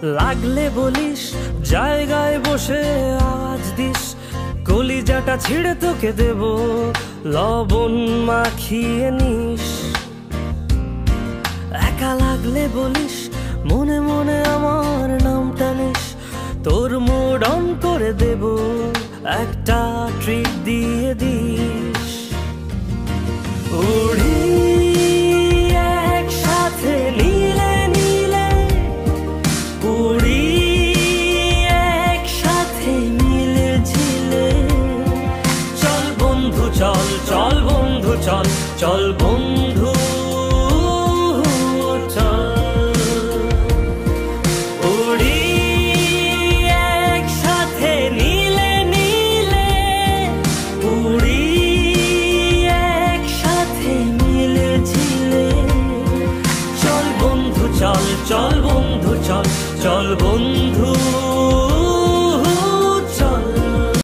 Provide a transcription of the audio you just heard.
লাগলে বলিস, জায়গায় বসে আওয়াজ দিস, কলিজাটা ছিঁড়ে তোকে দেব, লবণ মাখিয়ে নিস। একা লাগলে বলিস, মনে মনে আমার নামটা নিস, তোর মুড অন করে দেব, একটা ট্রিট দিয়ে দিস। উড়ি একসাথে নীলে নীলে, উড়ি একসাথে মিলে ঝিলে, চল বন্ধু চল, চল বন্ধু চল, চল বন্ধু চল। উড়ি একসাথে নীলে নীলে, উড়ি একসাথে মিলে ঝিলে, চল বন্ধু চল, চল বন্ধু চল, চল বন্ধু।